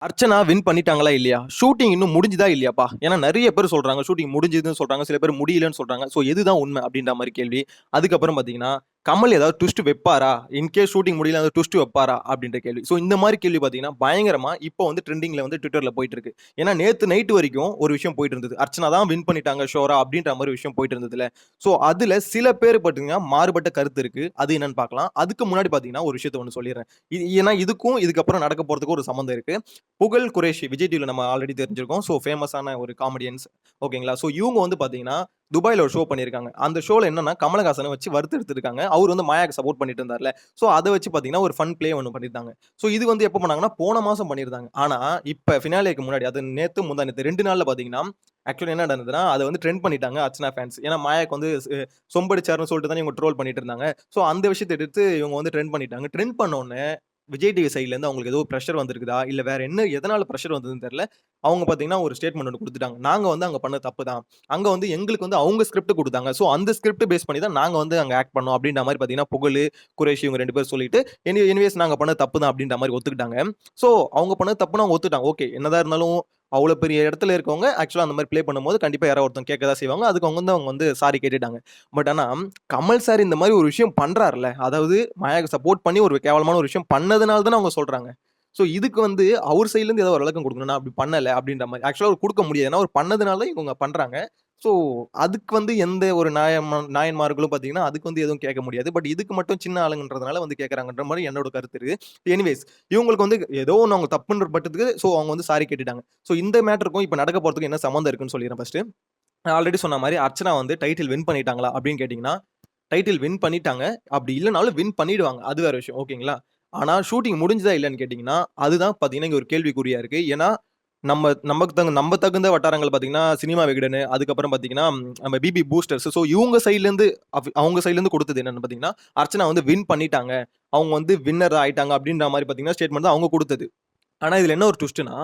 Archana win பண்ணிட்டாங்களா இல்லையா? Shooting இன்னும் முடிஞ்சுதா இல்லையாப்பா? ஏன்னா நெறைய பேர் சொல்றாங்க. ஷூட்டிங் முடிஞ்சுதுன்னு சொல்றாங்க. சில பேர் முடியலன்னு சொல்றாங்க. ஸோ எதுதான் உண்மை அப்படின்ற மாரி கேள்வி. அதுக்கப்புறம் பார்த்தீங்கன்னா, கமல் ஏதாவது ட்விஸ்ட் வைப்பாரா? இன்கேஸ் ஷூட்டிங் முடியல அந்த ட்விஸ்ட் வைப்பாரா? அப்படின்ற கேள்வி. ஸோ இந்த மாரி கேள்வி பார்த்தீங்கன்னா, பயங்கரமா இப்போ வந்து ட்ரெண்டிங்ல வந்து Twitterல போயிட்டு இருக்கு. ஏன்னா நேத்து நைட் வரைக்கும் ஒரு விஷயம் போயிட்டு இருந்தது. அர்ச்சனா தான் வின் பண்ணிட்டாங்க ஷூரா அப்படின்ற மாரி விஷயம் போயிட்டு இருந்ததுல்ல. ஸோ அதுல சில பேர் பார்த்தீங்கன்னா, மாறுபட்ட கருத்து இருக்கு. அது என்னன்னு பார்க்கலாம். அதுக்கு முன்னாடி பார்த்தீங்கன்னா, ஒரு விஷயத்த ஒண்ணு சொல்லிர்றேன். ஏன்னா இதுக்கும் இதுக்கப்புறம் நடக்க போறதுக்கும் ஒரு சம்மந்தம் இருக்கு. புகழ் குரேஷி விஜய் டிவில நம்ம ஆல்ரெடி தெரிஞ்சிருக்கோம். ஸோ ஃபேமஸான ஒரு காமெடியன்ஸ். ஓகேங்களா? ஸோ இவங்க வந்து பார்த்தீங்கன்னா, துபாய்ல ஒரு ஷோ பண்ணியிருக்காங்க. அந்த ஷோல என்னன்னா, கமலஹாசன வச்சு வறுத்தெடுத்துருக்காங்க. அவரு வந்து மாயாக்கு சப்போர்ட் பண்ணிட்டு இருந்தார்ல. ஸோ அத வச்சு பார்த்தீங்கன்னா, ஒரு ஃபன் ப்ளே ஒண்ணு பண்ணியிருந்தாங்க. ஸோ இது வந்து எப்ப பண்ணாங்கன்னா, போன மாசம் பண்ணியிருந்தாங்க. ஆனா, இப்ப ஃபினாலேக்கு முன்னாடி அது நேத்து முந்தா நேத்து 2 நாள்ல பார்த்தீங்கன்னா, ஆக்சுவலி என்ன நடந்ததுன்னா, அத வந்து ட்ரெண்ட் பண்ணிட்டாங்க அர்ச்சனா ஃபேன்ஸ். ஏன்னா மாயாக்கு வந்து சொம்படிச்சாருன்னு சொல்லிட்டு தான் இவங்க ட்ரோல் பண்ணிட்டு இருந்தாங்க. ஸோ அந்த விஷயத்த எடுத்து இவங்க வந்து ட்ரெண்ட் பண்ணிட்டாங்க. ட்ரெண்ட் பண்ணோனே விஜய் டிவி சைட்ல இருந்து அவங்களுக்கு ஏதோ பிரஷர் வந்திருக்குதா? இல்ல வேற என்ன எதனால பிரஷர் வந்ததுன்னு தெரியல. அவங்க பார்த்தீங்கன்னா, ஒரு ஸ்டேட்மெண்ட் ஒண்ணு குடுத்துட்டாங்க. நாங்க வந்து அங்க பண்ணது தப்பு தான். அங்க வந்து எங்களுக்கு வந்து அவங்க ஸ்கிரிப்ட் குடுத்தாங்க. சோ அந்த ஸ்கிரிப்ட் பேஸ் பண்ணி தான் நாங்க வந்து அங்க ஆக்ட் பண்ணோம் அப்டின்ற மாரி பார்த்தீங்கன்னா, புகழு, குரேஷி இவங்க 2 பேரும் சொல்லிட்டு, எனிவேஸ் நாங்க பண்ணது தப்பு தான் அப்டின்ற மாரி ஒத்துக்கிட்டாங்க. சோ அவங்க பண்ணது தப்புன்னு அவங்க ஒத்துக்கிட்டாங்க. ஓகே. என்னதான் இருந்தாலும் அவ்ளோ பெரிய இடத்துல இருக்கவங்க ஆக்சுவலா அந்த மாரி ப்ளே பண்ணும்போது கண்டிப்பா யாராவது ஒருத்தவங்க கேட்க தான் செய்வாங்க. அதுக்கு அவங்க வந்து சாரி கேட்டுட்டாங்க. பட் ஆனா கமல் சார் இந்த மாரி ஒரு விஷயம் பண்றார்ல. அதாவது மாயாக்கு சப்போர்ட் பண்ணி ஒரு கேவலமான ஒரு விஷயம் பண்ணதுனால தானே அவங்க சொல்றாங்க. சோ இதுக்கு வந்து அவர் சைட்ல இருந்து ஏதோ ஒரு விளக்கம் குடுக்கணும். நான் அப்படி பண்ணல அப்படின்ற மாரி. ஆக்சுவலா அவர் குடுக்க முடியாது. ஏன்னா அவர் பண்ணதுனால இவங்க பண்றாங்க. சோ அதுக்கு வந்து எந்த ஒரு நாயன்மார்களும் பார்த்தீங்கன்னா, அதுக்கு வந்து எதுவும் கேட்க முடியாது. பட் இதுக்கு மட்டும் சின்ன ஆளுங்கன்றதுனால வந்து கேட்கறாங்கன்ற மாரி என்னோட கருத்து இருக்கு. எனிவேஸ் இவங்களுக்கு வந்து ஏதோ ஒண்ணு அவங்க தப்புன்ற பட்டத்துக்கு அவங்க வந்து சாரி கேட்டுட்டாங்க. சோ இந்த மேட்டருக்கும் இப்ப நடக்க போறதுக்கும் என்ன சம்மந்தம் இருக்குன்னு சொல்லிர்றேன் ஃபர்ஸ்ட்டு. நான் ஆல்ரெடி சொன்ன மாரி அர்ச்சனா வந்து டைட்டில் வின் பண்ணிட்டாங்களா அப்படின்னு கேட்டீங்கன்னா, டைட்டில் வின் பண்ணிட்டாங்க. அப்படி இல்லனாலும் வின் பண்ணிடுவாங்க. அது வேற விஷயம். ஓகேங்களா? ஆனா ஷூட்டிங் முடிஞ்சுதா இல்லன்னு கேட்டீங்கன்னா, அதுதான் பார்த்தீங்கன்னா, இங்க ஒரு கேள்விக்குறியா இருக்கு. ஏன்னா, நம்ம தகுந்த வட்டாரங்கள் பார்த்தீங்கன்னா, சினிமா விகடனு, அதுக்கப்புறம் பார்த்தீங்கன்னா, நம்ம பிபி பூஸ்டர்ஸ். ஸோ இவங்க சைட்லருந்து அவங்க சைட்லருந்து குடுத்தது என்னன்னு பார்த்தீங்கன்னா, அர்ச்சனா வந்து வின் பண்ணிட்டாங்க. அவங்க வந்து வின்னர் ஆயிட்டாங்க அப்படின்ற மாரி பார்த்தீங்கன்னா, ஸ்டேட்மெண்ட் தான் அவங்க குடுத்தது. ஆனா, இதுல என்ன ஒரு ட்விஸ்ட்ன்னா,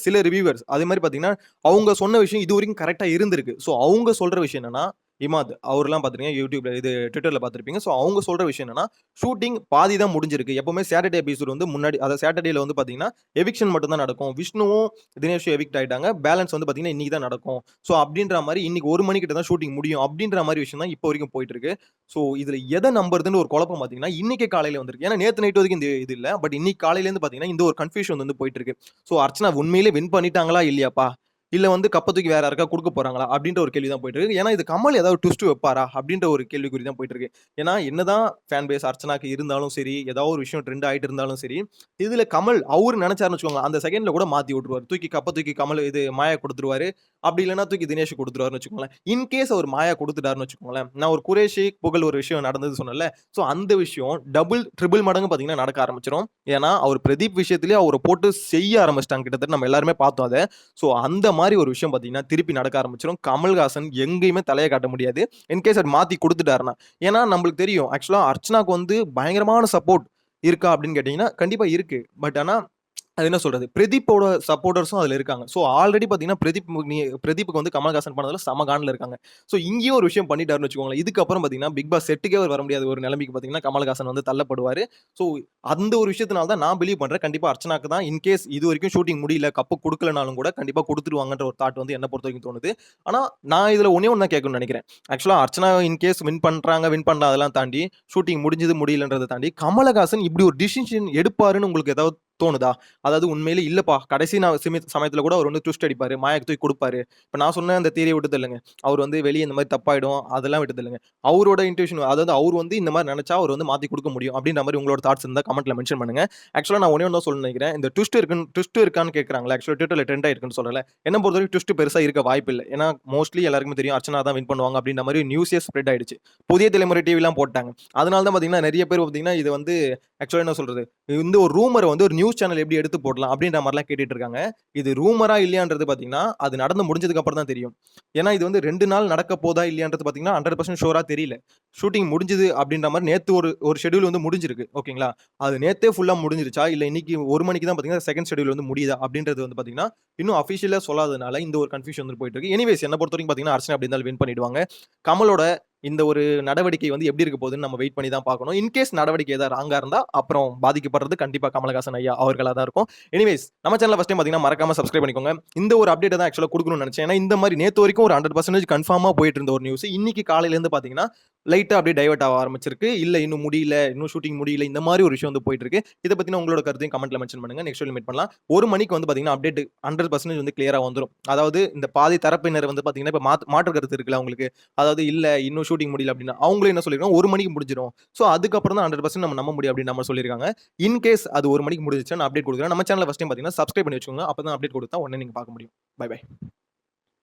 சில ரிவ்யூவர்ஸ் அதே மாரி பார்த்தீங்கன்னா, அவங்க சொன்ன விஷயம் இதுவரைக்கும் கரெக்ட்டா இருந்திருக்கு. ஸோ, அவங்க சொல்ற விஷயம் என்னன்னா, இமாத் அவர்லாம் பார்த்திருக்கீங்க YouTubeல Twitterல பார்த்திருப்பீங்க. ஸோ, அவங்க சொல்ற விஷயம் என்னன்னா, ஷூட்டிங் பாதி தான் முடிஞ்சிருக்கு. எப்பவுமே சாட்டர்டே எபிசோட் வந்து முன்னாடி அதாவது சாட்டர்டேல வந்து பார்த்தீங்கன்னா, எவிக்ஷன் மட்டும் தான் நடக்கும். விஷ்ணுவும், தினேஷும் எவிக்ட் ஆயிட்டாங்க. பேலன்ஸ் வந்து பார்த்தீங்கன்னா, இன்னைக்கு தான் நடக்கும். ஸோ, அப்படின்ற மாரி இன்னைக்கு 1 மணி கிட்ட தான் ஷூட்டிங் முடியும். அப்படின்ற மாரி விஷயம் தான் இப்போ வரைக்கும் போயிட்டு இருக்கு. ஸோ, இதுல எத நம்புறதுன்னு ஒரு குழப்பம் பார்த்தீங்கன்னா, இன்னைக்கே காலையில வந்திருக்கு. ஏன்னா நேத்து நைட் வரைக்கும் இந்த இது இல்ல. பட் இன்னைக்கு காலையிலேருந்து பார்த்தீங்கன்னா, இந்த ஒரு கன்ஃப்யூஷன் வந்து போயிட்டு இருக்கு. ஸோ அர்ச்சனா உண்மையிலே வின் பண்ணிட்டாங்களா இல்லையாப்பா? இல்ல வந்து கப்ப தூக்கி வேற யாருக்கா குடுக்க போறாங்களா? அப்படின்ற ஒரு கேள்வி தான் போயிட்டு இருக்கு. ஏன்னா இது கமல் ஏதாவது ட்விஸ்ட் வைப்பாரா? அப்படின்ற ஒரு கேள்விக்குறி தான் போயிட்டு இருக்கு. ஏன்னா என்னதான் ஃபேன் பேஸ் அர்ச்சனாக்கு இருந்தாலும் சரி, ஏதாவது ஒரு விஷயம் ட்ரெண்ட் ஆயிட்டு இருந்தாலும் சரி, இதுல கமல் அவரு நெனச்சாருன்னு வச்சுக்கோங்களேன், அந்த செகண்ட்ல கூட மாத்தி விட்டுருவாரு. தூக்கி கமல் மாயா குடுத்துருவாரு. அப்படி இல்லன்னா தூக்கி தினேஷ் குடுத்துருவாருன்னு வச்சுக்கோங்களேன். இன்கேஸ் அவர் மாயா குடுத்துட்டாருன்னு வச்சுக்கோங்களேன், நான் ஒரு குரேஷி, புகழ் ஒரு விஷயம் நடந்தது சொன்னேன்ல. ஸோ அந்த விஷயம் டபுள், ட்ரிபிள் மடங்கு பார்த்தீங்கன்னா நடக்க ஆரம்பிச்சுரும். ஏன்னா, அவர் பிரதீப் விஷயத்திலேயே அவர போட்டு செய்ய ஆரம்பிச்சுட்டாங்க. கிட்டத்தட்ட நம்ம எல்லாருமே பார்த்தோம் அத. ஸோ அந்த மாரி ஒரு விஷயம் பார்த்தீங்கன்னா, திருப்பி நடக்க ஆரம்பிச்சுரும். கமல்ஹாசன் எங்கேயுமே தலைய காட்ட முடியாது. இன்கேஸ் அது மாத்தி குடுத்துட்டாருன்னா. ஏன்னா, நம்மளுக்கு தெரியும். ஆக்சுவலா அர்ச்சனாக்கு வந்து பயங்கரமான சப்போர்ட் இருக்கா அப்படின்னு கேட்டீங்கன்னா, கண்டிப்பா இருக்கு. பட் ஆனா அது என்ன சொல்றது? பிரதீப்போட சப்போர்ட்டர்ஸும் அதுல இருக்காங்க. ஸோ ஆல்ரெடி பார்த்தீங்கன்னா, பிரதீப்‌க்கு வந்து கமல்ஹாசன் பண்ணதுல செம காண்டுல இருக்காங்க. ஸோ இங்கேயும் ஒரு விஷயம் பண்ணிட்டாருன்னு வச்சுக்கோங்களேன். இதுக்கப்புறம் பார்த்தீங்கன்னா, பிக் பாஸ் செட்டுக்கே அவர் வர முடியாத ஒரு நிலைமைக்கு பார்த்தீங்கன்னா, கமல்ஹாசன் வந்து தள்ளப்படுவாரு. ஸோ அந்த ஒரு விஷயத்தினால தான் நான் பிலீவ் பண்றேன். கண்டிப்பா அர்ச்சனாக்கு தான் இன்கேஸ் இதுவரைக்கும் ஷூட்டிங் முடியல, கப்பு குடுக்கலனாலும் கூட கண்டிப்பா குடுத்துருவாங்கன்ற ஒரு தாட் வந்து என்ன பொறுத்தவரைக்கும் தோணுது. ஆனா நான் இதுல ஒண்ணே ஒண்ணு தான் கேட்கணும்னு நெனைக்கிறேன். ஆக்சுவலா அர்ச்சனா இன்கேஸ் வின் பண்றாங்க, வின் பண்ணல அதெல்லாம் தாண்டி, ஷூட்டிங் முடிஞ்சது, முடியலன்றத தாண்டி, கமலஹாசன் இப்படி ஒரு டிசிஷன் எடுப்பாருன்னு உங்களுக்கு ஏதாவது தோணுதா? அதாவது உண்மையிலே இல்லப்பா, கடைசி சமயத்துல கூட அவர் வந்து ட்விஸ்ட் அடிப்பாரு. மாயாக்கு தூக்கி குடுப்பாரு. இப்ப நான் சொன்ன அந்த தியரிய விட்டு தள்ளுங்க. அவர் வந்து வெளிய இந்த மாரி தப்பாயிடும். அதெல்லாம் விட்டு தள்ளுங்க. அவரோட இன்ட்யூஷன் அதாவது அவர் வந்து இந்த மாரி நெனச்சா அவர் வந்து மாத்தி குடுக்க முடியும். அப்டின்ற மாரி உங்களோட தாட்ஸ் இருந்தா கமெண்ட்ல மென்ஷன் பண்ணுங்க. ஆக்சுவலா நான் ஒண்ணே ஒண்ணு தான் சொல்லணும்னு நெனைக்கிறேன். இந்த ட்விஸ்ட் இருக்கான்னு கேட்கறாங்கல்ல. ஆக்சுவலா Twitterல ட்ரெண்ட் ஆயிருக்குன்னு சொல்லல. என்ன பொறுத்தவரைக்கும் ட்விஸ்ட் பெருசா இருக்க வாய்ப்பில்ல. ஏன்னா மோஸ்ட்லி எல்லாருக்குமே தெரியும் அர்ச்சனா தான் வின் பண்ணுவாங்க அப்டின்ற மாரி நியூஸே ஸ்ப்ரெட் ஆயிடுச்சு. புதிய தலைமுறை டிவிலாம் போட்டாங்க. அதனால தான் பாத்தீங்கன்னா, நெறைய பேர் பாத்தீங்கன்னா, இது வந்து ஆக்சுவலா என்ன சொல்றது? இந்த ஒரு ரூமர வந்து ஒரு நியூஸ் சேனல் எப்படி எடுத்து போடலாம் அப்படின்ற மாரிலாம் கேட்டுட்டு இருக்காங்க. இது ரூமரா இல்லையான்றது பார்த்தீங்கன்னா, அது நடந்து முடிஞ்சதுக்கு அப்புறம் தான் தெரியும். ஏன்னா இது வந்து 2 நாள் நடக்க போதா இல்லையான்றது பார்த்தீங்கன்னா, 100% ஷூரா தெரியல. ஷூட்டிங் முடிஞ்சது அப்படின்ற மாரி நேத்து ஒரு ஒரு ஷெட்யூல் வந்து முடிஞ்சிருக்கு. ஓகேங்களா? அது நேத்தே ஃபுல்லா முடிஞ்சிருச்சா? இல்ல இன்னைக்கு 1 மணிக்கு தான் பார்த்தீங்கன்னா, செகண்ட் ஷெட்யூல் வந்து முடியுதா? அப்படின்றது வந்து பார்த்தீங்கன்னா, இன்னும் அஃபிஷியலா சொல்லாததுனால இந்த ஒரு கன்ஃப்யூஷன் வந்து போயிட்டு இருக்கு. எனிவேஸ் என்ன பொறுத்தவரைக்கும் பார்த்தீங்கன்னா, அர்ச்சனா எப்படி இருந்தாலும் வின் பண்ணிடுவாங்க. கமலோட இந்த ஒரு நடவடிக்கை வந்து எப்படி இருக்க போகுதுன்னு நம்ம வெயிட் பண்ணி தான் பார்க்கணும். இன்கேஸ் நடவடிக்கை ஏதாவது ராங்கா இருந்தா, அப்புறம் பாதிக்கப்படுறது கண்டிப்பா கமலஹாசன் ஐயா அவர்களா தான் இருக்கும். எனிவேஸ் நம்ம சேனல ஃபர்ஸ்ட் டைம் பார்த்தீங்கன்னா, மறக்காம சப்ஸ்கிரைப் பண்ணிக்கோங்க. இந்த ஒரு அப்டேட்ட தான் ஆக்சுவலா குடுக்கணும்னு நெனச்சேன். ஏன்னா, இந்த மாரி நேத்து வரைக்கும் ஒரு 100% கன்ஃபார்மா போயிட்டு இருந்த ஒரு நியூஸ், இன்னைக்கு காலையில இருந்து பார்த்தீங்கன்னா, லைட்டா அப்படியே டைவர்ட் ஆக ஆரம்பிச்சிருக்கு. இல்ல இன்னும் முடியல, இன்னும் ஷூட்டிங் முடியல. இந்த மாரி ஒரு விஷயம் வந்து போயிட்டு இருக்கு. இத பத்தின உங்களோட கருத்தையும் கமெண்ட்ல மென்ஷன் பண்ணுங்க. நெக்ஸ்ட் வீடியோல மீட் பண்ணலாம். 1 மணிக்கு வந்து பார்த்தீங்கன்னா, அப்டேட் 100% வந்து கிளியரா வந்துரும். அதாவது இந்த பாதி தரப்பினர் வந்து பார்த்தீங்கன்னா, இப்ப மாற்று கருத்து இருக்குல்ல அவங்களுக்கு. அதாவது இல்ல இன்னும் ஷூட்டிங் முடியல அப்டின்னா, அவங்களும் என்ன சொல்லிருக்காங்க 1 மணிக்கு முடிஞ்சிரும். சோ அதுக்கப்புறம் தான் 100% நம்ம நம்ப முடியும் அப்டின்ற மாரி சொல்லியிருக்காங்க. இன் கேஸ் அது 1 மணிக்கு முடிஞ்சிருச்சுனா நான் அப்டேட் குடுக்குறேன். நம்ம சேனல ஃபர்ஸ்ட் டைம் பார்த்தீங்கன்னா, சப்ஸ்கிரைப் பண்ணி வச்சுக்கோங்க. அப்பதான் அப்டேட் குடுத்தா உடனே நீங்க பார்க்க முடியும். Bye by.